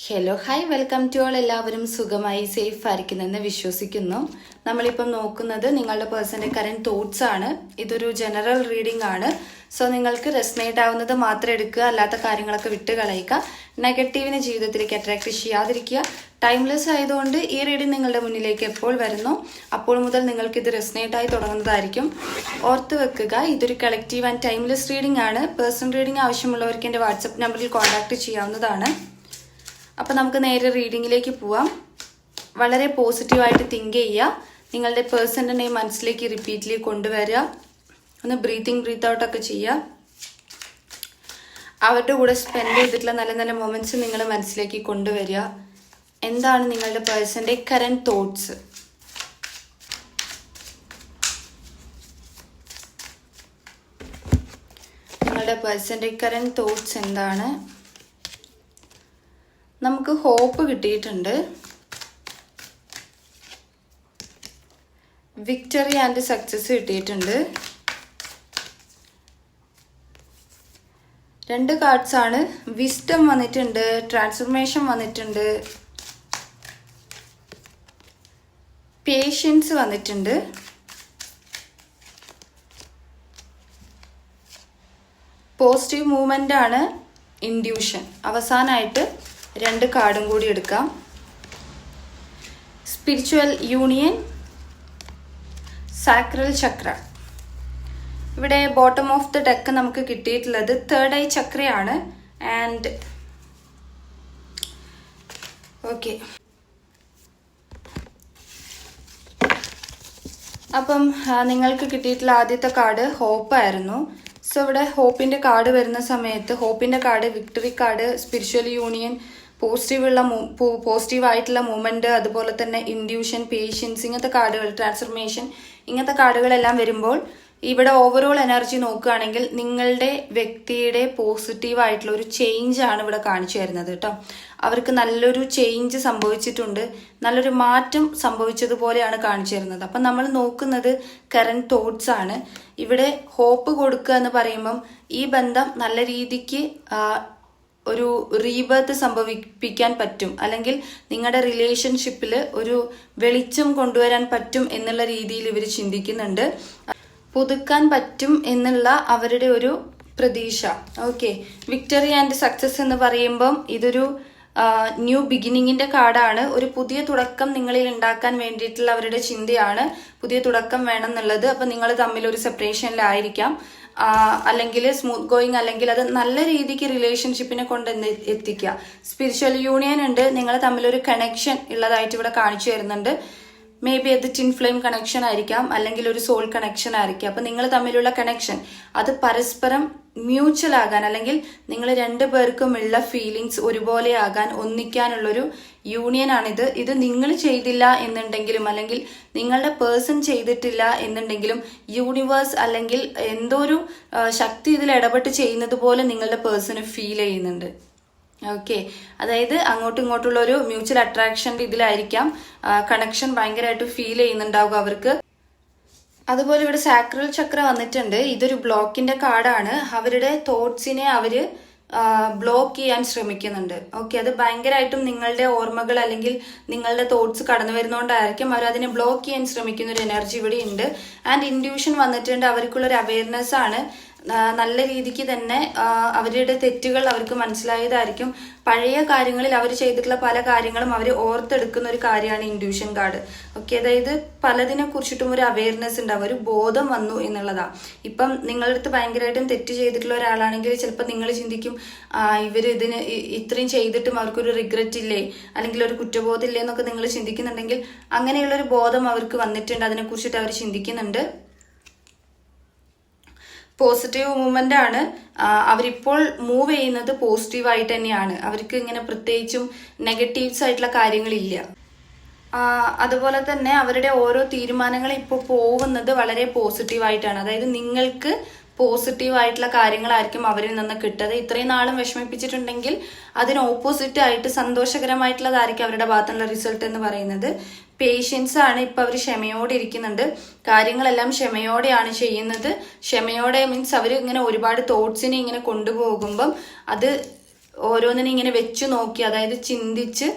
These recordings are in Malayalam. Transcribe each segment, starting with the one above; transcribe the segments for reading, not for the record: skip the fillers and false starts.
Hello hi welcome to all. എല്ലാവരും സുഖമായി സേഫ് ആയിരിക്കുന്നെന്ന് വിശ്വസിക്കുന്നു. നമ്മളിപ്പം നോക്കുന്നത് നിങ്ങളുടെ പേഴ്സൻ്റെ കറന്റ് തോട്ട്സ് ആണ്. ഇതൊരു ജനറൽ റീഡിംഗ് ആണ്. സോ നിങ്ങൾക്ക് റെസനേറ്റ് ആവുന്നത് മാത്രം എടുക്കുക, അല്ലാത്ത കാര്യങ്ങളൊക്കെ വിട്ട് കളയുക. നെഗറ്റീവിനെ ജീവിതത്തിലേക്ക് അട്രാക്ട് ചെയ്യാതിരിക്കുക. ടൈംലെസ് ആയതുകൊണ്ട് ഈ റീഡിംഗ് നിങ്ങളുടെ മുന്നിലേക്ക് എപ്പോൾ വരുന്നു അപ്പോൾ മുതൽ നിങ്ങൾക്ക് ഇത് റെസനേറ്റ് ആയി തുടങ്ങുന്നതായിരിക്കും. ഓർത്ത് വെക്കുക, ഇതൊരു കളക്റ്റീവ് ആൻഡ് ടൈംലെസ് റീഡിംഗ് ആണ്. പേഴ്സണൽ റീഡിംഗ് ആവശ്യമുള്ളവർക്ക് എൻ്റെ വാട്സപ്പ് നമ്പറിൽ കോൺടാക്ട് ചെയ്യാവുന്നതാണ്. അപ്പം നമുക്ക് നേരെ റീഡിങ്ങിലേക്ക് പോവാം. വളരെ പോസിറ്റീവായിട്ട് തിങ്ക് ചെയ്യുക. നിങ്ങളുടെ പേഴ്സൻ്റെ നെയിം മനസ്സിലേക്ക് റിപ്പീറ്റ്ലി കൊണ്ടുവരിക. ഒന്ന് ബ്രീത്ത് ഔട്ടൊക്കെ ചെയ്യുക. അവരുടെ കൂടെ സ്പെൻഡ് ചെയ്തിട്ടുള്ള നല്ല നല്ല മൊമെൻറ്റ്സ് നിങ്ങൾ മനസ്സിലേക്ക് കൊണ്ടുവരിക. എന്താണ് നിങ്ങളുടെ പേഴ്സൻ്റെ കറന്റ് തോട്ട്സ്? നിങ്ങളുടെ പേഴ്സൻ്റെ കറന്റ് തോട്ട്സ് എന്താണ്? നമുക്ക് ഹോപ്പ് കിട്ടിയിട്ടുണ്ട്, വിക്ടറി ആൻഡ് സക്സസ് കിട്ടിയിട്ടുണ്ട്. രണ്ട് കാർഡ്സ് ആണ്. വിസ്ഡം വന്നിട്ടുണ്ട്, ട്രാൻസ്ഫർമേഷൻ വന്നിട്ടുണ്ട്, പേഷ്യൻസ് വന്നിട്ടുണ്ട്, പോസിറ്റീവ് മൂവ്മെന്റ് ആണ്, ഇൻഡ്യൂഷൻ. അവസാനമായിട്ട് രണ്ട് കാർഡും കൂടി എടുക്കാം. സ്പിരിച്വൽ യൂണിയൻ, സാക്രൽ ചക്ര. ഇവിടെ ബോട്ടം ഓഫ് ദ ഡെക്ക് നമുക്ക് കിട്ടിയിട്ടുള്ളത് തേർഡ് ഐ ചക്രയാണ്. ആൻഡ് ഓക്കെ, അപ്പം നിങ്ങൾക്ക് കിട്ടിയിട്ടുള്ള ആദ്യത്തെ കാർഡ് ഹോപ്പായിരുന്നു. സോ ഇവിടെ ഹോപ്പിൻ്റെ കാർഡ് വരുന്ന സമയത്ത് ഹോപ്പിൻ്റെ card, victory card, spiritual union, പോസിറ്റീവായിട്ടുള്ള മൂവ്മെൻറ്റ്, അതുപോലെ തന്നെ ഇൻഡ്യൂഷൻ, പേഷ്യൻസ്, ഇങ്ങനത്തെ കാർഡുകൾ, ട്രാൻസ്ഫർമേഷൻ, ഇങ്ങനത്തെ കാർഡുകളെല്ലാം വരുമ്പോൾ ഇവിടെ ഓവറോൾ എനർജി നോക്കുകയാണെങ്കിൽ നിങ്ങളുടെ വ്യക്തിയുടെ പോസിറ്റീവായിട്ടുള്ള ഒരു ചേഞ്ച് ആണ് ഇവിടെ കാണിച്ചു തരുന്നത് കേട്ടോ. അവർക്ക് നല്ലൊരു ചേഞ്ച് സംഭവിച്ചിട്ടുണ്ട്, നല്ലൊരു മാറ്റം സംഭവിച്ചതുപോലെയാണ് കാണിച്ചു തരുന്നത്. അപ്പം നമ്മൾ നോക്കുന്നത് കറന്റ് തോട്ട്സ് ആണ്. ഇവിടെ ഹോപ്പ് കൊടുക്കുക എന്ന് പറയുമ്പം ഈ ബന്ധം നല്ല രീതിക്ക് ഒരു റീബർത്ത് സംഭവിപ്പിക്കാൻ പറ്റും, അല്ലെങ്കിൽ നിങ്ങളുടെ റിലേഷൻഷിപ്പിൽ ഒരു വെളിച്ചം കൊണ്ടുവരാൻ പറ്റും എന്നുള്ള രീതിയിൽ ഇവർ ചിന്തിക്കുന്നുണ്ട്. പുതുക്കാൻ പറ്റും എന്നുള്ള അവരുടെ ഒരു പ്രതീക്ഷ. ഓക്കെ, വിക്ടറി ആൻഡ് സക്സസ് എന്ന് പറയുമ്പം ഇതൊരു ന്യൂ ബിഗിനിങ്ങിന്റെ കാർഡാണ്. ഒരു പുതിയ തുടക്കം നിങ്ങളിൽ ഉണ്ടാക്കാൻ വേണ്ടിയിട്ടുള്ള അവരുടെ ചിന്തയാണ്, പുതിയ തുടക്കം വേണം എന്നുള്ളത്. അപ്പം നിങ്ങൾ തമ്മിൽ ഒരു സെപ്പറേഷനിലായിരിക്കാം, അല്ലെങ്കിൽ സ്മൂത്ത് ഗോയിങ്, അല്ലെങ്കിൽ അത് നല്ല രീതിക്ക് റിലേഷൻഷിപ്പിനെ കൊണ്ട് എത്തിക്കുക. സ്പിരിച്വൽ യൂണിയൻ ഉണ്ട്, നിങ്ങൾ തമ്മിലൊരു കണക്ഷൻ ഉള്ളതായിട്ട് ഇവിടെ കാണിച്ചു തരുന്നുണ്ട്. മേ ബി അത് ടിൻ ഫ്ലെയിം കണക്ഷൻ ആയിരിക്കാം, അല്ലെങ്കിൽ ഒരു സോൾ കണക്ഷൻ ആയിരിക്കാം. അപ്പം നിങ്ങൾ തമ്മിലുള്ള കണക്ഷൻ അത് പരസ്പരം മ്യൂച്വൽ ആകാൻ, അല്ലെങ്കിൽ നിങ്ങൾ രണ്ടു പേർക്കും ഉള്ള ഫീലിങ്സ് ഒരുപോലെ ആകാൻ, ഒന്നിക്കാനുള്ളൊരു യൂണിയൻ ആണിത്. ഇത് നിങ്ങൾ ചെയ്തില്ല എന്നുണ്ടെങ്കിലും, അല്ലെങ്കിൽ നിങ്ങളുടെ പേഴ്സൺ ചെയ്തിട്ടില്ല എന്നുണ്ടെങ്കിലും, യൂണിവേഴ്സ് അല്ലെങ്കിൽ എന്തോ ഒരു ശക്തി ഇതിൽ ഇടപെട്ട് ചെയ്യുന്നത് പോലെ നിങ്ങളുടെ പേഴ്സണ് ഫീൽ ചെയ്യുന്നുണ്ട്. ഓക്കെ, അതായത് അങ്ങോട്ടും ഇങ്ങോട്ടുള്ള ഒരു മ്യൂച്വൽ അട്രാക്ഷൻ്റെ ഇതിലായിരിക്കാം കണക്ഷൻ ഭയങ്കരമായിട്ട് ഫീൽ ചെയ്യുന്നുണ്ടാവുക അവർക്ക്. അതുപോലെ ഇവിടെ സാക്രൽ ചക്ര വന്നിട്ടുണ്ട്. ഇതൊരു ബ്ലോക്കിന്റെ കാർഡാണ്. അവരുടെ തോട്ട്സിനെ അവര് ബ്ലോക്ക് ചെയ്യാൻ ശ്രമിക്കുന്നുണ്ട്. ഓക്കെ, അത് ഭയങ്കരമായിട്ടും നിങ്ങളുടെ ഓർമ്മകൾ അല്ലെങ്കിൽ നിങ്ങളുടെ തോട്ട്സ് കടന്നു വരുന്നതുകൊണ്ടായിരിക്കും അവർ അതിനെ ബ്ലോക്ക് ചെയ്യാൻ ശ്രമിക്കുന്ന ഒരു എനർജി ഇവിടെ ഉണ്ട്. ആൻഡ് ഇൻഡ്യൂഷൻ വന്നിട്ടുണ്ട്. അവർക്കുള്ളൊരു അവയർനെസ് ആണ്. നല്ല രീതിക്ക് തന്നെ അവരുടെ തെറ്റുകൾ അവർക്ക് മനസ്സിലായതായിരിക്കും. പഴയ കാര്യങ്ങളിൽ അവർ ചെയ്തിട്ടുള്ള പല കാര്യങ്ങളും അവർ ഓർത്തെടുക്കുന്ന ഒരു കാര്യമാണ് ഇൻഡ്യൂഷൻ കാർഡ്. ഓക്കെ, അതായത് പലതിനെ കുറിച്ചിട്ടും ഒരു അവയർനെസ് ഉണ്ടാവും, ഒരു ബോധം വന്നു എന്നുള്ളതാ. ഇപ്പം നിങ്ങളുടെ അടുത്ത് ഭയങ്കരമായിട്ടും തെറ്റ് ചെയ്തിട്ടുള്ള ഒരാളാണെങ്കിൽ ചിലപ്പോൾ നിങ്ങൾ ചിന്തിക്കും, ഇവർ ഇതിന് ഇത്രയും ചെയ്തിട്ടും അവർക്കൊരു റിഗ്രറ്റ് ഇല്ലേ, അല്ലെങ്കിൽ ഒരു കുറ്റബോധം ഇല്ലേ എന്നൊക്കെ നിങ്ങൾ ചിന്തിക്കുന്നുണ്ടെങ്കിൽ അങ്ങനെയുള്ളൊരു ബോധം അവർക്ക് വന്നിട്ടുണ്ട്. അതിനെക്കുറിച്ചിട്ട് അവർ ചിന്തിക്കുന്നുണ്ട്. പോസിറ്റീവ് മൂവ്മെന്റ് ആണ്. അവരിപ്പോൾ മൂവ് ചെയ്യുന്നത് പോസിറ്റീവായിട്ട് തന്നെയാണ്. അവർക്ക് ഇങ്ങനെ പ്രത്യേകിച്ചും നെഗറ്റീവ്സ് ആയിട്ടുള്ള കാര്യങ്ങളില്ല. അതുപോലെ തന്നെ അവരുടെ ഓരോ തീരുമാനങ്ങൾ ഇപ്പോൾ പോകുന്നത് വളരെ പോസിറ്റീവായിട്ടാണ്. അതായത് നിങ്ങൾക്ക് പോസിറ്റീവായിട്ടുള്ള കാര്യങ്ങളായിരിക്കും അവരിൽ നിന്ന് കിട്ടുക. ഇത്രയും നാളും വിഷമിപ്പിച്ചിട്ടുണ്ടെങ്കിൽ അതിന് ഓപ്പോസിറ്റ് ആയിട്ട് സന്തോഷകരമായിട്ടുള്ളതായിരിക്കും അവരുടെ ഭാഗത്തുള്ള റിസൾട്ട് എന്ന് പറയുന്നത്. പേഷ്യൻസ് ആണ്. ഇപ്പൊ അവർ ക്ഷമയോടെ ഇരിക്കുന്നുണ്ട്, കാര്യങ്ങളെല്ലാം ക്ഷമയോടെയാണ് ചെയ്യുന്നത്. ക്ഷമയോടെ മീൻസ് അവർ ഇങ്ങനെ ഒരുപാട് തോട്ട്സിനെ ഇങ്ങനെ കൊണ്ടുപോകുമ്പം അത് ഓരോന്നിനും ഇങ്ങനെ വെച്ച് നോക്കി, അതായത് ചിന്തിച്ച്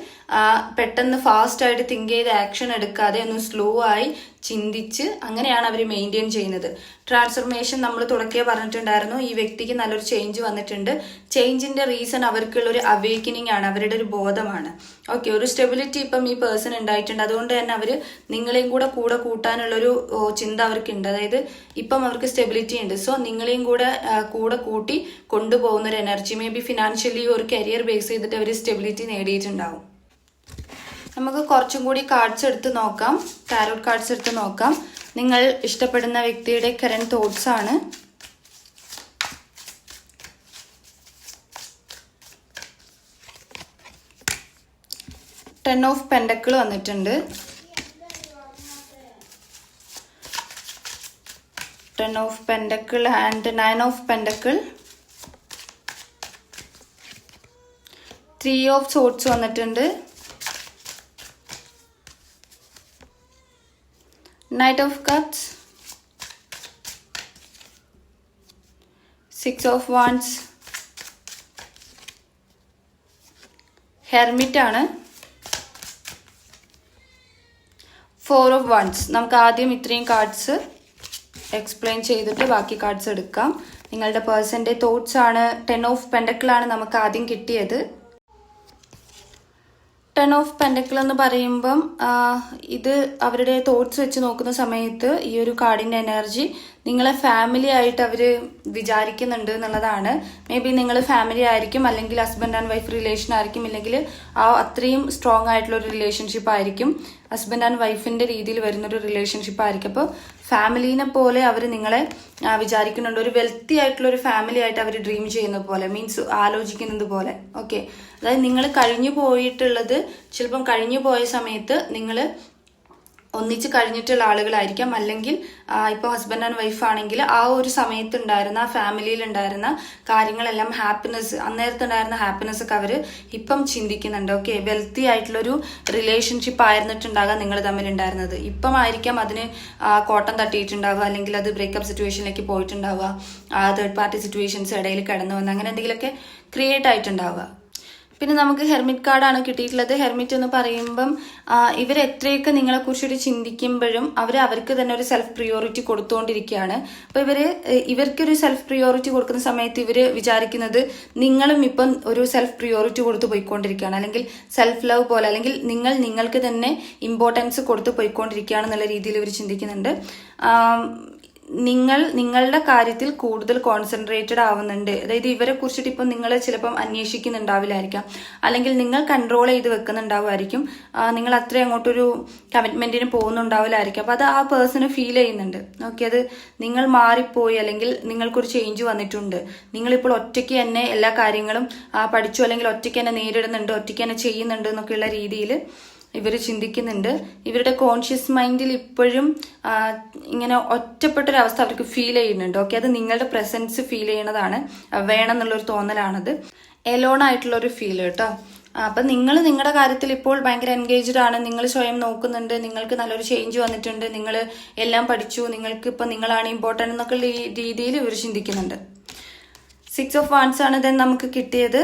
പെട്ടെന്ന് ഫാസ്റ്റ് ആയിട്ട് തിങ്ക് ചെയ്ത് ആക്ഷൻ എടുക്കാതെ ഒന്ന് സ്ലോ ആയി ചിന്തിച്ച് അങ്ങനെയാണ് അവർ മെയിൻറ്റെയിൻ ചെയ്യുന്നത്. ട്രാൻസ്ഫർമേഷൻ നമ്മൾ തുടക്കേ പറഞ്ഞിട്ടുണ്ടായിരുന്നു, ഈ വ്യക്തിക്ക് നല്ലൊരു ചേഞ്ച് വന്നിട്ടുണ്ട്. ചേഞ്ചിന്റെ റീസൺ അവർക്കുള്ള ഒരു അവേക്കനിങ് ആണ്, അവരുടെ ഒരു ബോധമാണ്. ഓക്കെ, ഒരു സ്റ്റെബിലിറ്റി ഇപ്പം ഈ പേഴ്സൺ ഉണ്ടായിട്ടുണ്ട്. അതുകൊണ്ട് തന്നെ അവർ നിങ്ങളെയും കൂടെ കൂട്ടാനുള്ളൊരു ചിന്ത അവർക്കുണ്ട്. അതായത് ഇപ്പം അവർക്ക് സ്റ്റെബിലിറ്റി ഉണ്ട്. സോ നിങ്ങളെയും കൂടെ കൂട്ടി കൊണ്ടുപോകുന്ന ഒരു എനർജി, മേ ബി ഫിനാൻഷ്യലി ഒരു കരിയർ ബേസ് ചെയ്തിട്ട് അവർ സ്റ്റെബിലിറ്റി നേടിയിട്ടുണ്ടാവും. നമുക്ക് കുറച്ചും കൂടി കാർഡ്സ് എടുത്ത് നോക്കാം, ടാരോട്ട് കാർഡ്സ് എടുത്ത് നോക്കാം. നിങ്ങൾ ഇഷ്ടപ്പെടുന്ന വ്യക്തിയുടെ കറന്റ് തോട്ട്സ് ആണ്. ടെൻ ഓഫ് പെൻഡക്കിൾ വന്നിട്ടുണ്ട്. Ten of pentacle and 9 of pentacle. 3 of sorts വന്നിട്ടുണ്ട്. Knight of Cups, 6 of Wands, Hermit ആണ്, 4 of Wands. നമുക്ക് ആദ്യം ഇത്രയും കാർഡ്സ് എക്സ്പ്ലെയിൻ ചെയ്തിട്ട് ബാക്കി കാർഡ്സ് എടുക്കാം. നിങ്ങളുടെ പേഴ്സന്റെ തോട്ട്സ് ആണ്. 10 ഓഫ് പെൻഡക്കിൾ ആണ് നമുക്ക് ആദ്യം കിട്ടിയത്. 10 ഓഫ് പെൻഡക്കിൾ എന്ന് പറയുമ്പം ഇത് അവരുടെ തോട്ട്സ് വെച്ച് നോക്കുന്ന സമയത്ത് ഈ ഒരു കാർഡിന്റെ എനർജി നിങ്ങളെ ഫാമിലി ആയിട്ട് അവർ വിചാരിക്കുന്നുണ്ട് എന്നുള്ളതാണ്. മേ ബി നിങ്ങൾ ഫാമിലി ആയിരിക്കും, അല്ലെങ്കിൽ ഹസ്ബൻഡ് ആൻഡ് വൈഫ് റിലേഷൻ ആയിരിക്കും, ഇല്ലെങ്കിൽ അത്രയും സ്ട്രോങ് ആയിട്ടുള്ള ഒരു റിലേഷൻഷിപ്പ് ആയിരിക്കും. ഹസ്ബൻഡ് ആൻഡ് വൈഫിന്റെ രീതിയിൽ വരുന്നൊരു റിലേഷൻഷിപ്പ് ആയിരിക്കും. അപ്പോൾ ഫാമിലിനെ പോലെ അവർ നിങ്ങളെ വിചാരിക്കുന്നുണ്ട്. ഒരു വെൽത്തി ആയിട്ടുള്ള ഒരു ഫാമിലി ആയിട്ട് അവർ ഡ്രീം ചെയ്യുന്ന പോലെ, മീൻസ് ആലോചിക്കുന്നത് പോലെ. ഓക്കെ, അതായത് നിങ്ങൾ കഴിഞ്ഞു പോയിട്ടുള്ളത് ചിലപ്പം കഴിഞ്ഞു പോയ സമയത്ത് നിങ്ങൾ ഒന്നിച്ച് കഴിഞ്ഞിട്ടുള്ള ആളുകളായിരിക്കാം, അല്ലെങ്കിൽ ഇപ്പോൾ ഹസ്ബൻഡ് ആൻഡ് വൈഫ് ആണെങ്കിൽ ആ ഒരു സമയത്ത് ഉണ്ടായിരുന്ന ആ ഫാമിലിയിൽ ഉണ്ടായിരുന്ന കാര്യങ്ങളെല്ലാം ഹാപ്പിനെസ്, അന്നേരത്തെ ഉണ്ടായിരുന്ന ഹാപ്പിനെസ് ഒക്കെ അവർ ഇപ്പം ചിന്തിക്കുന്നുണ്ട്. ഓക്കെ, വെൽത്തി ആയിട്ടുള്ളൊരു റിലേഷൻഷിപ്പ് ആയിരുന്നിട്ടുണ്ടാകാം നിങ്ങൾ തമ്മിൽ ഉണ്ടായിരുന്നത്. ഇപ്പം ആയിരിക്കാം അതിന് കോട്ടം തട്ടിയിട്ടുണ്ടാവുക, അല്ലെങ്കിൽ അത് ബ്രേക്കപ്പ് സിറ്റുവേഷനിലേക്ക് പോയിട്ടുണ്ടാവുക, തേർഡ് പാർട്ടി സിറ്റുവേഷൻസ് ഇടയിൽ കിടന്നു വന്ന് അങ്ങനെ എന്തെങ്കിലുമൊക്കെ ക്രിയേറ്റ് ആയിട്ടുണ്ടാവുക. പിന്നെ നമുക്ക് ഹെർമിറ്റ് കാർഡാണ് കിട്ടിയിട്ടുള്ളത്. ഹെർമിറ്റ് എന്ന് പറയുമ്പം ഇവരെത്രയൊക്കെ നിങ്ങളെ കുറിച്ചൊരു ചിന്തിക്കുമ്പോഴും അവർക്ക് തന്നെ ഒരു സെൽഫ് പ്രിയോറിറ്റി കൊടുത്തുകൊണ്ടിരിക്കുകയാണ്. അപ്പൊ ഇവർക്കൊരു സെൽഫ് പ്രിയോറിറ്റി കൊടുക്കുന്ന സമയത്ത് ഇവര് വിചാരിക്കുന്നത് നിങ്ങളും ഇപ്പം ഒരു സെൽഫ് പ്രിയോറിറ്റി കൊടുത്ത് പോയിക്കൊണ്ടിരിക്കുകയാണ്, അല്ലെങ്കിൽ സെൽഫ് ലവ് പോലെ, അല്ലെങ്കിൽ നിങ്ങൾക്ക് തന്നെ ഇമ്പോർട്ടൻസ് കൊടുത്ത് പോയിക്കൊണ്ടിരിക്കുകയാണെന്നുള്ള രീതിയിൽ ഇവർ ചിന്തിക്കുന്നുണ്ട്. നിങ്ങളുടെ കാര്യത്തിൽ കൂടുതൽ കോൺസെൻട്രേറ്റഡ് ആവുന്നുണ്ട്. അതായത് ഇവരെ കുറിച്ചിട്ട് ഇപ്പം നിങ്ങൾ ചിലപ്പം അന്വേഷിക്കുന്നുണ്ടാവില്ലായിരിക്കാം, അല്ലെങ്കിൽ നിങ്ങൾ കൺട്രോൾ ചെയ്ത് വെക്കുന്നുണ്ടാവുമായിരിക്കും. നിങ്ങൾ അത്രയും അങ്ങോട്ടൊരു കമ്മിറ്റ്മെന്റിന് പോകുന്നുണ്ടാവില്ലായിരിക്കും. അപ്പൊ അത് ആ പേഴ്സണ് ഫീൽ ചെയ്യുന്നുണ്ട്. ഓക്കെ, അത് നിങ്ങൾ മാറിപ്പോയി, അല്ലെങ്കിൽ നിങ്ങൾക്കൊരു ചേഞ്ച് വന്നിട്ടുണ്ട്. നിങ്ങളിപ്പോൾ ഒറ്റയ്ക്ക് തന്നെ എല്ലാ കാര്യങ്ങളും പഠിച്ചു, അല്ലെങ്കിൽ ഒറ്റയ്ക്ക് തന്നെ നേരിടുന്നുണ്ട്, ഒറ്റയ്ക്ക് തന്നെ ചെയ്യുന്നുണ്ട് എന്നൊക്കെയുള്ള രീതിയിൽ ഇവർ ചിന്തിക്കുന്നുണ്ട്. ഇവരുടെ കോൺഷ്യസ് മൈൻഡിൽ ഇപ്പോഴും ഇങ്ങനെ ഒറ്റപ്പെട്ടൊരവസ്ഥ അവർക്ക് ഫീൽ ചെയ്യുന്നുണ്ട്. ഓക്കെ, അത് നിങ്ങളുടെ പ്രസൻസ് ഫീൽ ചെയ്യണതാണ്, വേണമെന്നുള്ളൊരു തോന്നലാണത്. എലോൺ ആയിട്ടുള്ളൊരു ഫീൽ കേട്ടോ. അപ്പം നിങ്ങൾ നിങ്ങളുടെ കാര്യത്തിൽ ഇപ്പോൾ ഭയങ്കര എൻഗേജ്ഡ് ആണ്, നിങ്ങൾ സ്വയം നോക്കുന്നുണ്ട്, നിങ്ങൾക്ക് നല്ലൊരു ചേഞ്ച് വന്നിട്ടുണ്ട്, നിങ്ങൾ എല്ലാം പഠിച്ചു, നിങ്ങൾക്ക് ഇപ്പം നിങ്ങളാണ് ഇമ്പോർട്ടൻ്റ് എന്നൊക്കെ രീതിയിൽ ഇവർ ചിന്തിക്കുന്നുണ്ട്. 6 ഓഫ് വാൻഡ്സ് ആണ് ദെൻ നമുക്ക് കിട്ടിയത്.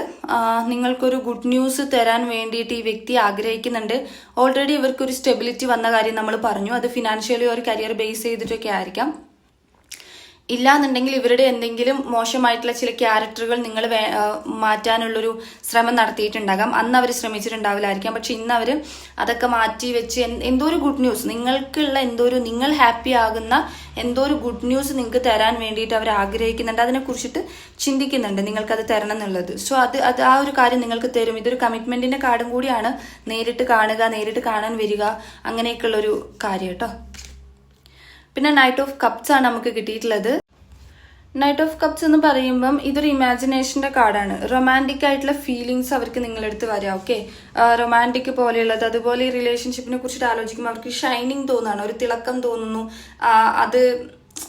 നിങ്ങൾക്കൊരു ഗുഡ് ന്യൂസ് തരാൻ വേണ്ടിയിട്ട് ഈ വ്യക്തി ആഗ്രഹിക്കുന്നുണ്ട്. ഓൾറെഡി ഇവർക്കൊരു സ്റ്റെബിലിറ്റി വന്ന കാര്യം നമ്മൾ പറഞ്ഞു, അത് ഫിനാൻഷ്യലി ഒരു കരിയർ ബേസ് ചെയ്തിട്ടൊക്കെ ആയിരിക്കാം. ഇല്ലാന്നുണ്ടെങ്കിൽ ഇവരുടെ എന്തെങ്കിലും മോശമായിട്ടുള്ള ചില ക്യാരക്ടറുകൾ നിങ്ങൾ മാറ്റാനുള്ളൊരു ശ്രമം നടത്തിയിട്ടുണ്ടാകാം. അന്ന് അവർ ശ്രമിച്ചിട്ടുണ്ടാവില്ലായിരിക്കാം, പക്ഷെ ഇന്ന് അവർ അതൊക്കെ മാറ്റി വെച്ച് എന്തോ ഒരു ഗുഡ് ന്യൂസ്, നിങ്ങൾക്കുള്ള നിങ്ങൾ ഹാപ്പി ആകുന്ന എന്തോ ഒരു ഗുഡ് ന്യൂസ് നിങ്ങൾക്ക് തരാൻ വേണ്ടിയിട്ട് അവർ ആഗ്രഹിക്കുന്നുണ്ട്. അതിനെക്കുറിച്ചിട്ട് ചിന്തിക്കുന്നുണ്ട്, നിങ്ങൾക്കത് തരണം എന്നുള്ളത്. സോ അത് ആ ഒരു കാര്യം നിങ്ങൾക്ക് തരും. ഇതൊരു കമ്മിറ്റ്മെന്റിന്റെ കാർഡും കൂടിയാണ്. നേരിട്ട് കാണുക, നേരിട്ട് കാണാൻ വരിക, അങ്ങനെയൊക്കെയുള്ളൊരു കാര്യം കേട്ടോ. പിന്നെ നൈറ്റ് ഓഫ് കപ്സ് ആണ് നമുക്ക് കിട്ടിയിട്ടുള്ളത്. നൈറ്റ് ഓഫ് കപ്സ് എന്ന് പറയുമ്പം ഇതൊരു ഇമാജിനേഷന്റെ കാർഡാണ്. റൊമാൻറ്റിക് ആയിട്ടുള്ള ഫീലിങ്സ് അവർക്ക് നിങ്ങളെടുത്ത് വരാം. ഓക്കെ, റൊമാൻറ്റിക് പോലെയുള്ളത്, അതുപോലെ ഈ റിലേഷൻഷിപ്പിനെ കുറിച്ചിട്ട് ആലോചിക്കുമ്പോൾ അവർക്ക് ഷൈനിങ് തോന്നാണ്, ഒരു തിളക്കം തോന്നുന്നു.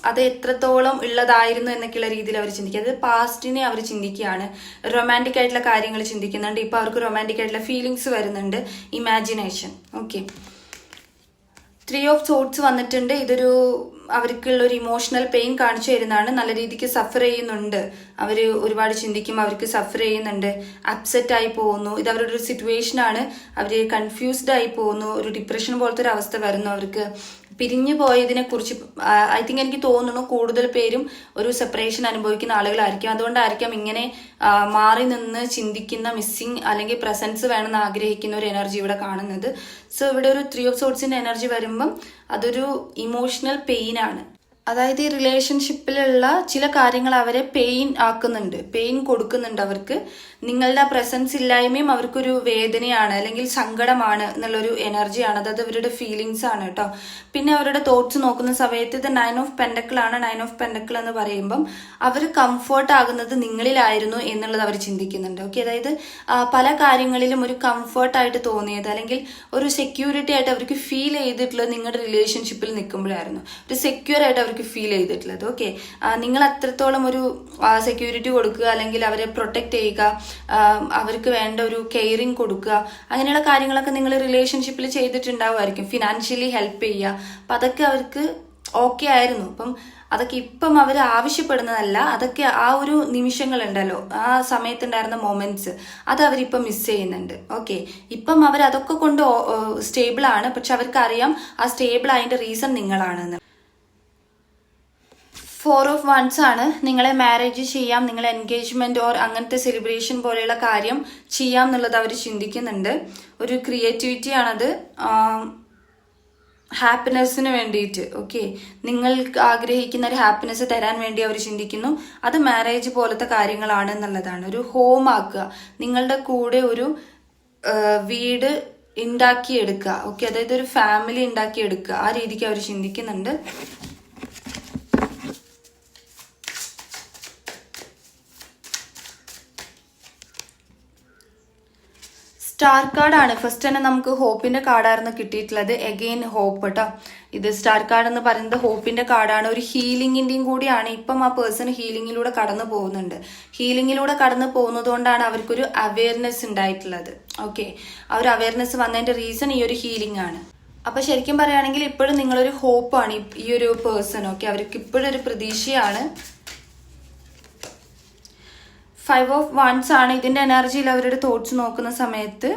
അത് എത്രത്തോളം ഉള്ളതായിരുന്നു എന്നൊക്കെയുള്ള രീതിയിൽ അവർ ചിന്തിക്കുക. അത് പാസ്റ്റിനെ അവർ ചിന്തിക്കുകയാണ്, റൊമാൻറ്റിക് ആയിട്ടുള്ള കാര്യങ്ങൾ ചിന്തിക്കുന്നുണ്ട്. ഇപ്പൊ അവർക്ക് റൊമാൻറ്റിക് ആയിട്ടുള്ള ഫീലിങ്സ് വരുന്നുണ്ട്, ഇമാജിനേഷൻ. ഓക്കെ, 3 ഓഫ് സോർട്സ് വന്നിട്ടുണ്ട്. ഇതൊരു അവർക്കുള്ള ഒരു ഇമോഷണൽ പെയിൻ കാണിച്ചു തരുന്നതാണ്. നല്ല രീതിക്ക് സഫർ ചെയ്യുന്നുണ്ട്, അവർ ഒരുപാട് ചിന്തിക്കും, അവർക്ക് സഫർ ചെയ്യുന്നുണ്ട്, അപ്സെറ്റ് ആയി പോകുന്നു, ഇത് അവരുടെ ഒരു സിറ്റുവേഷൻ ആണ്, അവർ കൺഫ്യൂസ്ഡ് ആയി പോകുന്നു, ഒരു ഡിപ്രഷൻ പോലത്തെ ഒരു അവസ്ഥ വരുന്നു അവർക്ക്. പിരിഞ്ഞു പോയതിനെ കുറിച്ച് ഐ തിങ്ക് എനിക്ക് തോന്നുന്നു കൂടുതൽ പേരും ഒരു സെപ്പറേഷൻ അനുഭവിക്കുന്ന ആളുകളായിരിക്കും. അതുകൊണ്ടായിരിക്കാം ഇങ്ങനെ മാറി നിന്ന് ചിന്തിക്കുന്ന, മിസ്സിങ് അല്ലെങ്കിൽ പ്രസൻസ് വേണമെന്ന് ആഗ്രഹിക്കുന്ന ഒരു എനർജി ഇവിടെ കാണുന്നത്. സോ ഇവിടെ ഒരു 3 ഓഫ് സോർട്സിന്റെ എനർജി വരുമ്പം അതൊരു ഇമോഷണൽ പെയിൻ ആണ്. അതായത് ഈ റിലേഷൻഷിപ്പിലുള്ള ചില കാര്യങ്ങൾ അവരെ പെയിൻ ആക്കുന്നുണ്ട്, പെയിൻ കൊടുക്കുന്നുണ്ട് അവർക്ക്. നിങ്ങളുടെ പ്രസൻസ് ഇല്ലായ്മയും അവർക്കൊരു വേദനയാണ് അല്ലെങ്കിൽ സങ്കടമാണ് എന്നുള്ളൊരു എനർജിയാണ്. അത് അവരുടെ ഫീലിങ്സ് ആണ് കേട്ടോ. പിന്നെ അവരുടെ തോട്ട്സ് നോക്കുന്ന സമയത്ത് ഇത് 9 ഓഫ് പെൻഡക്കിൾ ആണ്. 9 ഓഫ് പെൻഡക്കിൾ എന്ന് പറയുമ്പം അവർ കംഫർട്ട് ആകുന്നത് നിങ്ങളിലായിരുന്നു എന്നുള്ളത് അവർ ചിന്തിക്കുന്നുണ്ട്. ഓക്കെ, അതായത് പല കാര്യങ്ങളിലും ഒരു കംഫർട്ടായിട്ട് തോന്നിയത് അല്ലെങ്കിൽ ഒരു സെക്യൂരിറ്റി ആയിട്ട് അവർക്ക് ഫീൽ ചെയ്തിട്ടുള്ളത് നിങ്ങളുടെ റിലേഷൻഷിപ്പിൽ നിൽക്കുമ്പോഴായിരുന്നു. ഒരു സെക്യൂർ ആയിട്ട് അവർക്ക് ഫീൽ ചെയ്തിട്ടുള്ളത്. ഓക്കെ, നിങ്ങൾ അത്രത്തോളം ഒരു സെക്യൂരിറ്റി കൊടുക്കുക അല്ലെങ്കിൽ അവരെ പ്രൊട്ടക്ട് ചെയ്യുക, അവർക്ക് വേണ്ട ഒരു കെയറിങ് കൊടുക്കുക, അങ്ങനെയുള്ള കാര്യങ്ങളൊക്കെ നിങ്ങൾ റിലേഷൻഷിപ്പിൽ ചെയ്തിട്ടുണ്ടാവുമായിരിക്കും. ഫിനാൻഷ്യലി ഹെൽപ്പ് ചെയ്യുക, അപ്പം അതൊക്കെ അവർക്ക് ഓക്കെ ആയിരുന്നു. അപ്പം അതൊക്കെ ഇപ്പം അവർ ആവശ്യപ്പെടുന്നതല്ല, അതൊക്കെ ആ ഒരു നിമിഷങ്ങളുണ്ടല്ലോ, ആ സമയത്തുണ്ടായിരുന്ന മൊമെന്റ്സ് അത് അവരിപ്പം മിസ് ചെയ്യുന്നുണ്ട്. ഓക്കെ, ഇപ്പം അവർ അതൊക്കെ കൊണ്ട് സ്റ്റേബിൾ ആണ്, പക്ഷെ അവർക്ക് അറിയാം ആ സ്റ്റേബിൾ ആയതിന്റെ റീസൺ നിങ്ങളാണെന്ന്. 4 ഓഫ് വൺസ് ആണ്. നിങ്ങളെ മാരേജ് ചെയ്യാം, നിങ്ങളെ എൻഗേജ്മെന്റ് ഓർ അങ്ങനത്തെ സെലിബ്രേഷൻ പോലെയുള്ള കാര്യം ചെയ്യാം എന്നുള്ളത് അവർ ചിന്തിക്കുന്നുണ്ട്. ഒരു ക്രിയേറ്റിവിറ്റി ആണത്, ഹാപ്പിനെസ്സിന് വേണ്ടിയിട്ട്. ഓക്കെ, നിങ്ങൾക്ക് ആഗ്രഹിക്കുന്ന ഒരു ഹാപ്പിനെസ് തരാൻ വേണ്ടി അവർ ചിന്തിക്കുന്നു. അത് മാരേജ് പോലത്തെ കാര്യങ്ങളാണ് എന്നുള്ളതാണ്. ഒരു ഹോം ആക്കുക, നിങ്ങളുടെ കൂടെ ഒരു വീട് ഉണ്ടാക്കിയെടുക്കുക. ഓക്കെ, അതായത് ഒരു ഫാമിലി ഉണ്ടാക്കിയെടുക്കുക, ആ രീതിക്ക് അവർ ചിന്തിക്കുന്നുണ്ട്. സ്റ്റാർ കാർഡാണ് ഫസ്റ്റ് തന്നെ നമുക്ക് ഹോപ്പിന്റെ കാർഡായിരുന്നു കിട്ടിയിട്ടുള്ളത്. എഗെയിൻ ഹോപ്പ് കേട്ടോ. ഇത് സ്റ്റാർ കാർഡ് എന്ന് പറയുന്നത് ഹോപ്പിന്റെ കാർഡാണ്, ഒരു ഹീലിംഗിന്റെയും കൂടിയാണ്. ഇപ്പം ആ പേഴ്സൺ ഹീലിംഗിലൂടെ കടന്നു പോകുന്നുണ്ട്. ഹീലിംഗിലൂടെ കടന്നു പോകുന്നത് കൊണ്ടാണ് അവർക്കൊരു അവയർനെസ് ഉണ്ടായിട്ടുള്ളത്. ഓക്കെ, ആ ഒരു അവയർനെസ് വന്നതിന്റെ റീസൺ ഈ ഒരു ഹീലിംഗ് ആണ്. അപ്പൊ ശരിക്കും പറയുകയാണെങ്കിൽ ഇപ്പോഴും നിങ്ങളൊരു ഹോപ്പാണ് ഈ ഒരു പേഴ്സൺ. ഓക്കെ, അവർക്ക് ഇപ്പോഴും ഒരു പ്രതീക്ഷയാണ്. 5 ഓഫ് വൺസ് ആണ്. ഇതിന്റെ എനർജിയിൽ അവരുടെ തോട്ട്സ് നോക്കുന്ന സമയത്ത്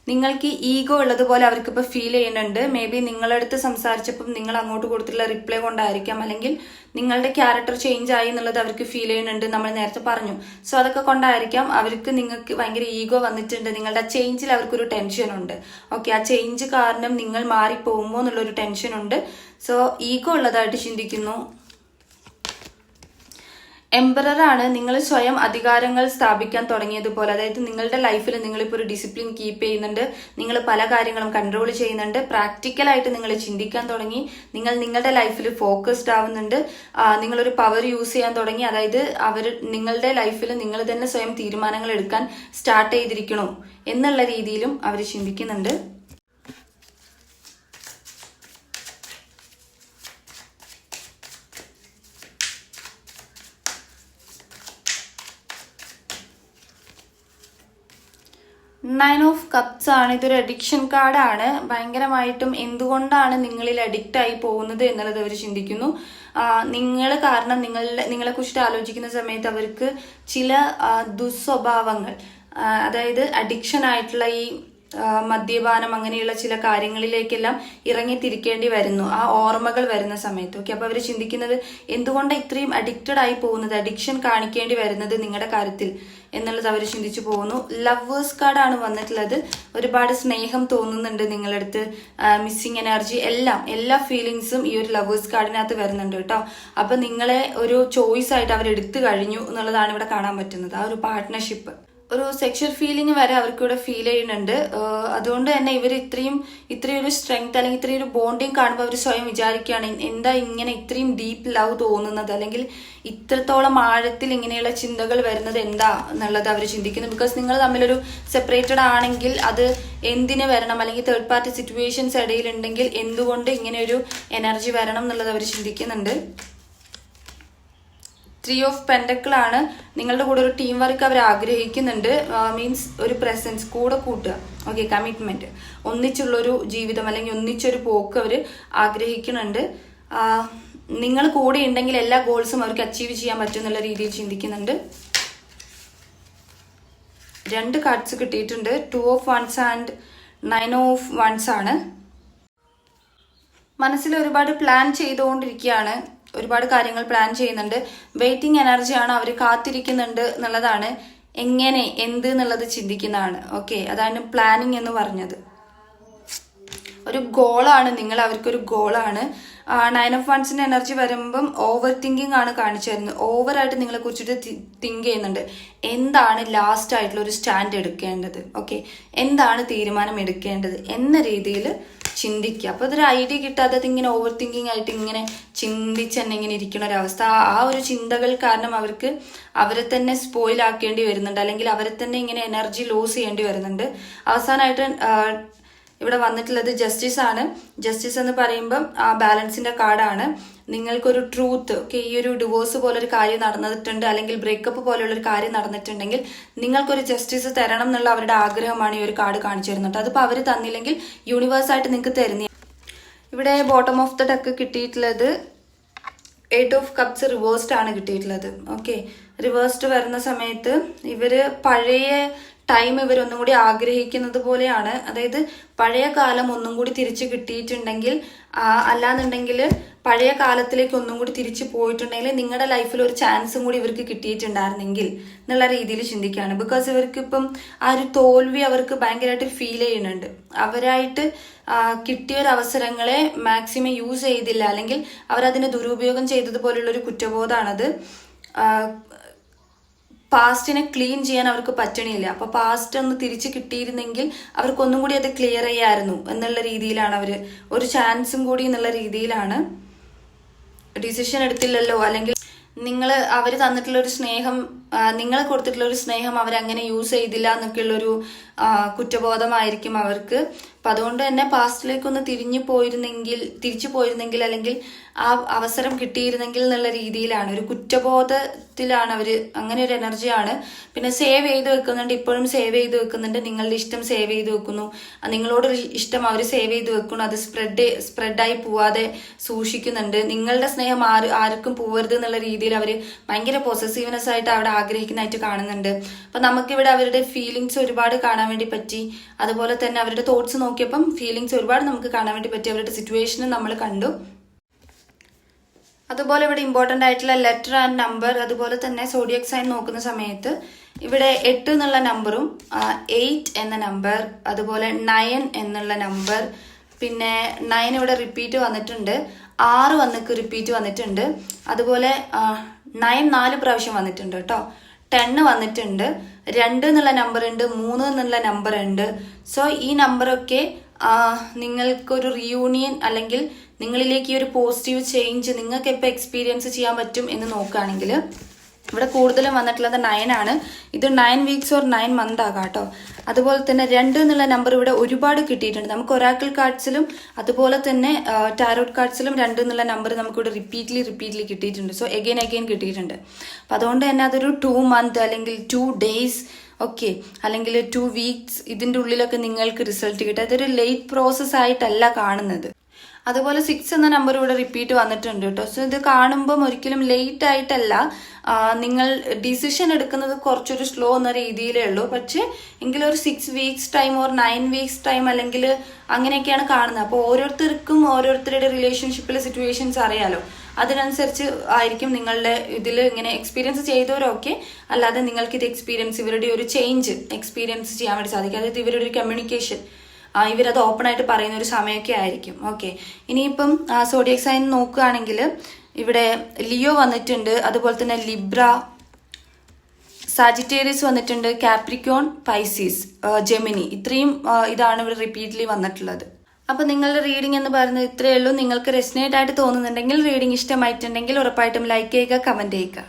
നിങ്ങൾക്ക് ഈഗോ ഉള്ളതുപോലെ അവർക്ക് ഇപ്പൊ ഫീൽ ചെയ്യുന്നുണ്ട്. മേ ബി നിങ്ങളടുത്ത് സംസാരിച്ചപ്പം നിങ്ങൾ അങ്ങോട്ട് കൊടുത്തിട്ടുള്ള റിപ്ലൈ കൊണ്ടായിരിക്കാം, അല്ലെങ്കിൽ നിങ്ങളുടെ ക്യാരക്ടർ ചേഞ്ച് ആയി എന്നുള്ളത് അവർക്ക് ഫീൽ ചെയ്യുന്നുണ്ട്, നമ്മൾ നേരത്തെ പറഞ്ഞു. സോ അതൊക്കെ കൊണ്ടായിരിക്കാം അവർക്ക് നിങ്ങൾക്ക് ഭയങ്കര ഈഗോ വന്നിട്ടുണ്ട്. നിങ്ങളുടെ ചേഞ്ചിൽ അവർക്കൊരു ടെൻഷൻ ഉണ്ട്. ഓക്കെ, ആ ചേഞ്ച് കാരണം നിങ്ങൾ മാറിപ്പോകുമോ എന്നുള്ളൊരു ടെൻഷൻ ഉണ്ട്. സോ ഈഗോ ഉള്ളതായിട്ട് ചിന്തിക്കുന്നു. എംപറർ ആണ്. നിങ്ങൾ സ്വയം അധികാരങ്ങൾ സ്ഥാപിക്കാൻ തുടങ്ങിയതുപോലെ, അതായത് നിങ്ങളുടെ ലൈഫിൽ നിങ്ങളിപ്പോൾ ഒരു ഡിസിപ്ലിൻ കീപ്പ് ചെയ്യുന്നുണ്ട്, നിങ്ങൾ പല കാര്യങ്ങളും കൺട്രോൾ ചെയ്യുന്നുണ്ട്, പ്രാക്ടിക്കലായിട്ട് നിങ്ങൾ ചിന്തിക്കാൻ തുടങ്ങി, നിങ്ങൾ നിങ്ങളുടെ ലൈഫിൽ ഫോക്കസ്ഡ് ആവുന്നുണ്ട്, നിങ്ങളൊരു പവർ യൂസ് ചെയ്യാൻ തുടങ്ങി. അതായത് നിങ്ങളുടെ ലൈഫിൽ നിങ്ങൾ തന്നെ സ്വയം തീരുമാനങ്ങൾ എടുക്കാൻ സ്റ്റാർട്ട് ചെയ്തിരിക്കണോ എന്നുള്ള രീതിയിലും അവർ ചിന്തിക്കുന്നുണ്ട്. നയൻ ഓഫ് കപ്സ് ആണ്. ഇതൊരു അഡിക്ഷൻ കാർഡാണ്. ഭയങ്കരമായിട്ടും എന്തുകൊണ്ടാണ് നിങ്ങളിൽ അഡിക്റ്റ് ആയി പോകുന്നത് എന്നുള്ളത് അവർ ചിന്തിക്കുന്നു. നിങ്ങൾ കാരണം നിങ്ങളെ കുറിച്ചിട്ട് ആലോചിക്കുന്ന സമയത്ത് അവർക്ക് ചില ദുസ്വഭാവങ്ങൾ, അതായത് അഡിക്ഷൻ ആയിട്ടുള്ള ഈ മദ്യപാനം അങ്ങനെയുള്ള ചില കാര്യങ്ങളിലേക്കെല്ലാം ഇറങ്ങിത്തിരിക്കേണ്ടി വരുന്നു ആ ഓർമ്മകൾ വരുന്ന സമയത്ത്. ഓക്കെ, അപ്പൊ അവർ ചിന്തിക്കുന്നത് എന്തുകൊണ്ടാണ് ഇത്രയും അഡിക്റ്റഡ് ആയി പോകുന്നത്, അഡിക്ഷൻ കാണിക്കേണ്ടി വരുന്നത് നിങ്ങളുടെ കാര്യത്തിൽ എന്നുള്ളത് അവർ ചിന്തിച്ചു പോകുന്നു. ലവേഴ്സ് കാർഡാണ് വന്നിട്ടുള്ളത്. ഒരുപാട് സ്നേഹം തോന്നുന്നുണ്ട് നിങ്ങളടുത്ത്, മിസ്സിങ് എനർജി, എല്ലാ ഫീലിങ്സും ഈ ഒരു ലവേഴ്സ് കാർഡിനകത്ത് വരുന്നുണ്ട് കേട്ടോ. അപ്പൊ നിങ്ങളെ ഒരു ചോയ്സ് ആയിട്ട് അവർ എടുത്തു കഴിഞ്ഞു എന്നുള്ളതാണ് ഇവിടെ കാണാൻ പറ്റുന്നത്. ആ ഒരു പാർട്ട്ണർഷിപ്പ്, ഒരു സെക്ഷൽ ഫീലിംഗ് വരെ അവർക്ക് ഇവിടെ ഫീൽ ചെയ്യുന്നുണ്ട്. അതുകൊണ്ട് തന്നെ ഇവർ ഇത്രയും ഒരു സ്ട്രെങ്ത് അല്ലെങ്കിൽ ഇത്രയും ഒരു ബോണ്ടിങ് കാണുമ്പോൾ അവർ സ്വയം വിചാരിക്കുകയാണ് എന്താ ഇങ്ങനെ ഇത്രയും ഡീപ്പ് ലവ് തോന്നുന്നത്, അല്ലെങ്കിൽ ഇത്രത്തോളം ആഴത്തിൽ ഇങ്ങനെയുള്ള ചിന്തകൾ വരുന്നത് എന്താ എന്നുള്ളത് അവർ ചിന്തിക്കുന്നു. ബിക്കോസ് നിങ്ങൾ തമ്മിലൊരു സെപ്പറേറ്റഡ് ആണെങ്കിൽ അത് എന്തിന് വരണം, അല്ലെങ്കിൽ തേർഡ് പാർട്ടി സിറ്റുവേഷൻസ് ഇടയിലുണ്ടെങ്കിൽ എന്തുകൊണ്ട് ഇങ്ങനെ ഒരു എനർജി വരണം എന്നുള്ളത് അവർ ചിന്തിക്കുന്നുണ്ട്. 3 ഓഫ് പെൻഡക്കിൾ ആണ്. നിങ്ങളുടെ കൂടെ ഒരു ടീം വർക്ക് അവർ ആഗ്രഹിക്കുന്നുണ്ട്. മീൻസ് ഒരു പ്രസൻസ് കൂടെ കൂട്ടുക. ഓക്കെ, കമ്മിറ്റ്മെന്റ്, ഒന്നിച്ചുള്ളൊരു ജീവിതം അല്ലെങ്കിൽ ഒന്നിച്ചൊരു പോക്ക് അവർ ആഗ്രഹിക്കുന്നുണ്ട്. നിങ്ങൾ കൂടെ ഉണ്ടെങ്കിൽ എല്ലാ ഗോൾസും അവർക്ക് അച്ചീവ് ചെയ്യാൻ പറ്റും എന്നുള്ള രീതിയിൽ ചിന്തിക്കുന്നുണ്ട്. 2 കാർഡ്സ് കിട്ടിയിട്ടുണ്ട്. 2 of ones and 9 of ones ആണ്. മനസ്സിൽ ഒരുപാട് പ്ലാൻ ചെയ്തുകൊണ്ടിരിക്കുകയാണ്, ഒരുപാട് കാര്യങ്ങൾ പ്ലാൻ ചെയ്യുന്നുണ്ട്. വെയിറ്റിംഗ് എനർജിയാണ്, അവർ കാത്തിരിക്കുന്നുണ്ട് എന്നുള്ളതാണ്. എങ്ങനെ, എന്ത് എന്നുള്ളത് ചിന്തിക്കുന്നതാണ്. ഓക്കെ, അതാണ് പ്ലാനിങ് എന്ന് പറഞ്ഞത്. ഒരു ഗോളാണ് നിങ്ങൾ, അവർക്കൊരു ഗോളാണ്. 9 ഓഫ് വൺസിന്റെ എനർജി വരുമ്പം ഓവർ തിങ്കിങ് ആണ് കാണിച്ചു തരുന്നത്. ഓവറായിട്ട് നിങ്ങളെ കുറിച്ചിട്ട് തിങ്ക് ചെയ്യുന്നുണ്ട്. എന്താണ് ലാസ്റ്റ് ആയിട്ടുള്ള ഒരു സ്റ്റാൻഡ് എടുക്കേണ്ടത്, ഓക്കെ, എന്താണ് തീരുമാനം എടുക്കേണ്ടത് എന്ന രീതിയിൽ ചിന്തിക്കുക. അപ്പോൾ ഇതൊരു ഐഡിയ കിട്ടാതെ ഇങ്ങനെ ഓവർ തിങ്കിങ് ആയിട്ട് ഇങ്ങനെ ചിന്തിച്ച് തന്നെ ഇങ്ങനെ ഇരിക്കുന്ന ഒരവസ്ഥ. ആ ഒരു ചിന്തകൾ കാരണം അവർക്ക് അവരെ തന്നെ സ്പോയിൽ ആക്കേണ്ടി വരുന്നുണ്ട്, അല്ലെങ്കിൽ അവരെ തന്നെ ഇങ്ങനെ എനർജി ലോസ് ചെയ്യേണ്ടി വരുന്നുണ്ട്. അവസാനമായിട്ട് ഇവിടെ വന്നിട്ടുള്ളത് ജസ്റ്റിസ് ആണ്. ജസ്റ്റിസ് എന്ന് പറയുമ്പം ബാലൻസിന്റെ കാർഡാണ്. നിങ്ങൾക്കൊരു ട്രൂത്ത്, ഓക്കെ, ഈ ഒരു ഡിവോഴ്സ് പോലൊരു കാര്യം നടന്നിട്ടുണ്ട്, അല്ലെങ്കിൽ ബ്രേക്കപ്പ് പോലുള്ളൊരു കാര്യം നടന്നിട്ടുണ്ടെങ്കിൽ നിങ്ങൾക്കൊരു ജസ്റ്റിസ് തരണം എന്നുള്ള അവരുടെ ആഗ്രഹമാണ് ഈ ഒരു കാർഡ് കാണിച്ചു തരുന്നുണ്ട്. അതിപ്പോൾ അവർ തന്നില്ലെങ്കിൽ യൂണിവേഴ്സായിട്ട് നിങ്ങൾക്ക് തരുന്ന. ഇവിടെ ബോട്ടം ഓഫ് ദ ഡെക്ക് കിട്ടിയിട്ടുള്ളത് 8 ഓഫ് കപ്സ് റിവേഴ്സ്ഡ് ആണ് കിട്ടിയിട്ടുള്ളത്. ഓക്കെ, റിവേഴ്സ്ഡ് വരുന്ന സമയത്ത് ഇവര് പഴയ ടൈം ഇവരൊന്നും കൂടി ആഗ്രഹിക്കുന്നത് പോലെയാണ്. അതായത് പഴയ കാലം ഒന്നും കൂടി തിരിച്ചു കിട്ടിയിട്ടുണ്ടെങ്കിൽ, അല്ലാന്നുണ്ടെങ്കിൽ പഴയ കാലത്തിലേക്ക് ഒന്നും കൂടി തിരിച്ചു പോയിട്ടുണ്ടെങ്കിൽ നിങ്ങളുടെ ലൈഫിൽ ഒരു ചാൻസും കൂടി ഇവർക്ക് കിട്ടിയിട്ടുണ്ടായിരുന്നെങ്കിൽ എന്നുള്ള രീതിയിൽ ചിന്തിക്കുകയാണ്. ബിക്കോസ് ഇവർക്ക് ഇപ്പം ആ ഒരു തോൽവി അവർക്ക് ഭയങ്കരമായിട്ട് ഫീൽ ചെയ്യുന്നുണ്ട്. അവരായിട്ട് കിട്ടിയ ഒരു അവസരങ്ങളെ മാക്സിമം യൂസ് ചെയ്തില്ല, അല്ലെങ്കിൽ അവരതിനെ ദുരുപയോഗം ചെയ്തതുപോലുള്ളൊരു കുറ്റബോധമാണത്. പാസ്റ്റിനെ ക്ലീൻ ചെയ്യാൻ അവർക്ക് പറ്റണില്ല. അപ്പൊ പാസ്റ്റ് ഒന്ന് തിരിച്ചു കിട്ടിയിരുന്നെങ്കിൽ അവർക്കൊന്നും കൂടി അത് ക്ലിയർ ചെയ്യായിരുന്നു എന്നുള്ള രീതിയിലാണ് അവര്, ഒരു ചാൻസും കൂടി എന്നുള്ള രീതിയിലാണ്. ഡിസിഷൻ എടുത്തില്ലല്ലോ, അല്ലെങ്കിൽ നിങ്ങൾ അവർ തന്നിട്ടുള്ള ഒരു സ്നേഹം, നിങ്ങൾ കൊടുത്തിട്ടുള്ള ഒരു സ്നേഹം അവരങ്ങനെ യൂസ് ചെയ്തില്ല എന്നൊക്കെയുള്ളൊരു കുറ്റബോധമായിരിക്കും അവർക്ക്. അപ്പം അതുകൊണ്ട് തന്നെ പാസ്റ്റിലേക്കൊന്ന് തിരിച്ചു പോയിരുന്നെങ്കിൽ അല്ലെങ്കിൽ ആ അവസരം കിട്ടിയിരുന്നെങ്കിൽ എന്നുള്ള രീതിയിലാണ്, ഒരു കുറ്റബോധത്തിലാണ് അവർ. അങ്ങനെ ഒരു എനർജിയാണ്. പിന്നെ സേവ് ചെയ്ത് വെക്കുന്നുണ്ട്, ഇപ്പോഴും സേവ് ചെയ്ത് വെക്കുന്നുണ്ട്. നിങ്ങളുടെ ഇഷ്ടം സേവ് ചെയ്ത് വെക്കുന്നു, നിങ്ങളോടൊരു ഇഷ്ടം അവർ സേവ് ചെയ്ത് വെക്കുന്നു. അത് സ്പ്രെഡായി പോവാതെ സൂക്ഷിക്കുന്നുണ്ട്. നിങ്ങളുടെ സ്നേഹം ആർക്കും പോവരുത് എന്നുള്ള രീതിയിൽ അവർ ഭയങ്കര പൊസസീവ്നെസ് ആയിട്ട് അവിടെ ആഗ്രഹിക്കുന്നതായിട്ട് കാണുന്നുണ്ട്. അപ്പൊ നമുക്കിവിടെ അവരുടെ ഫീലിങ്സ് ഒരുപാട് കാണാൻ വേണ്ടി പറ്റി. അതുപോലെ തന്നെ അവരുടെ തോട്ട്സ് നോക്കിയപ്പം ഫീലിങ്സ് ഒരുപാട് നമുക്ക് കാണാൻ വേണ്ടി പറ്റി. അവരുടെ സിറ്റുവേഷനും നമ്മൾ കണ്ടു. അതുപോലെ ഇവിടെ ഇമ്പോർട്ടൻ്റ് ആയിട്ടുള്ള ലെറ്റർ ആൻഡ് നമ്പർ, അതുപോലെ തന്നെ സോഡിയക് സൈൻ നോക്കുന്ന സമയത്ത് ഇവിടെ 8 എന്നുള്ള നമ്പറും 8 എന്ന നമ്പർ, അതുപോലെ 9 എന്നുള്ള നമ്പർ, പിന്നെ 9 ഇവിടെ റിപ്പീറ്റ് വന്നിട്ടുണ്ട്, 6 വന്നിക്ക് റിപ്പീറ്റ് വന്നിട്ടുണ്ട്, അതുപോലെ 9 4 പ്രാവശ്യം വന്നിട്ടുണ്ട് കേട്ടോ, 10 വന്നിട്ടുണ്ട്, 2 എന്നുള്ള നമ്പർ ഉണ്ട്, 3 എന്നുള്ള നമ്പർ ഉണ്ട്. സോ ഈ നമ്പറൊക്കെ നിങ്ങൾക്കൊരു റിയൂണിയൻ അല്ലെങ്കിൽ നിങ്ങളിലേക്ക് ഈ ഒരു പോസിറ്റീവ് ചേഞ്ച് നിങ്ങൾക്ക് എപ്പോൾ എക്സ്പീരിയൻസ് ചെയ്യാൻ പറ്റും എന്ന് നോക്കുകയാണെങ്കിൽ ഇവിടെ കൂടുതലും വന്നിട്ടുള്ളത് 9 ആണ്. ഇത് 9 വീക്സ് ഓർ 9 മന്ത് ആകാം കേട്ടോ. അതുപോലെ തന്നെ 2 എന്നുള്ള നമ്പർ ഇവിടെ ഒരുപാട് കിട്ടിയിട്ടുണ്ട്. നമുക്ക് ഒറാക്കിൾ കാർഡ്സിലും അതുപോലെ തന്നെ ടാരോട്ട് കാർഡ്സിലും 2 എന്നുള്ള നമ്പർ നമുക്കിവിടെ റിപ്പീറ്റ്ലി കിട്ടിയിട്ടുണ്ട്. സോ എഗെയിൻ കിട്ടിയിട്ടുണ്ട്. അപ്പം അതുകൊണ്ട് തന്നെ അതൊരു 2 മന്ത് അല്ലെങ്കിൽ 2 ഡേയ്സ്, ഓക്കെ, അല്ലെങ്കിൽ 2 വീക്സ് ഇതിൻ്റെ ഉള്ളിലൊക്കെ നിങ്ങൾക്ക് റിസൾട്ട് കിട്ടും. അതൊരു ലേറ്റ് പ്രോസസ് ആയിട്ടല്ല കാണുന്നത്. അതുപോലെ 6 എന്ന നമ്പർ ഇവിടെ റിപ്പീറ്റ് വന്നിട്ടുണ്ട് കേട്ടോ. സോ ഇത് കാണുമ്പം ഒരിക്കലും ലേറ്റ് ആയിട്ടല്ല, നിങ്ങൾ ഡിസിഷൻ എടുക്കുന്നത് കുറച്ചൊരു സ്ലോ എന്ന രീതിയിലേ ഉള്ളൂ. പക്ഷേ എങ്കിലും ഒരു 6 weeks time or 9 weeks time അല്ലെങ്കിൽ അങ്ങനെയൊക്കെയാണ് കാണുന്നത്. അപ്പോൾ ഓരോരുത്തർക്കും ഓരോരുത്തരുടെ റിലേഷൻഷിപ്പിലെ സിറ്റുവേഷൻസ് അറിയാലോ, അതിനനുസരിച്ച് ആയിരിക്കും നിങ്ങളുടെ ഇതിൽ ഇങ്ങനെ എക്സ്പീരിയൻസ് ചെയ്തവരൊക്കെ. അല്ലാതെ നിങ്ങൾക്ക് ഇത് ഇവരുടെ ഒരു ചേഞ്ച് എക്സ്പീരിയൻസ് ചെയ്യാൻ വേണ്ടി സാധിക്കും. അതായത് ഇവരുടെ ഒരു കമ്മ്യൂണിക്കേഷൻ ഇവരത് ഓപ്പൺ ആയിട്ട് പറയുന്ന ഒരു സമയമൊക്കെ ആയിരിക്കും. ഓക്കെ, ഇനിയിപ്പം സോഡിയക് സൈൻ നോക്കുകയാണെങ്കിൽ ഇവിടെ ലിയോ വന്നിട്ടുണ്ട്, അതുപോലെ തന്നെ ലിബ്ര, സാജിറ്റേറിയസ് വന്നിട്ടുണ്ട്, കാപ്രിക്കോൺ, പൈസീസ്, ജെമിനി. ഇത്രയും ഇതാണ് ഇവിടെ റിപ്പീറ്റ്ലി വന്നിട്ടുള്ളത്. അപ്പൊ നിങ്ങളുടെ റീഡിംഗ് എന്ന് പറയുന്നത് ഇത്രയേ ഉള്ളൂ. നിങ്ങൾക്ക് റെസിനേറ്റ് ആയിട്ട് തോന്നുന്നുണ്ടെങ്കിൽ, റീഡിംഗ് ഇഷ്ടമായിട്ടുണ്ടെങ്കിൽ ഉറപ്പായിട്ടും ലൈക്ക് ചെയ്യുക, കമന്റ് ചെയ്യുക.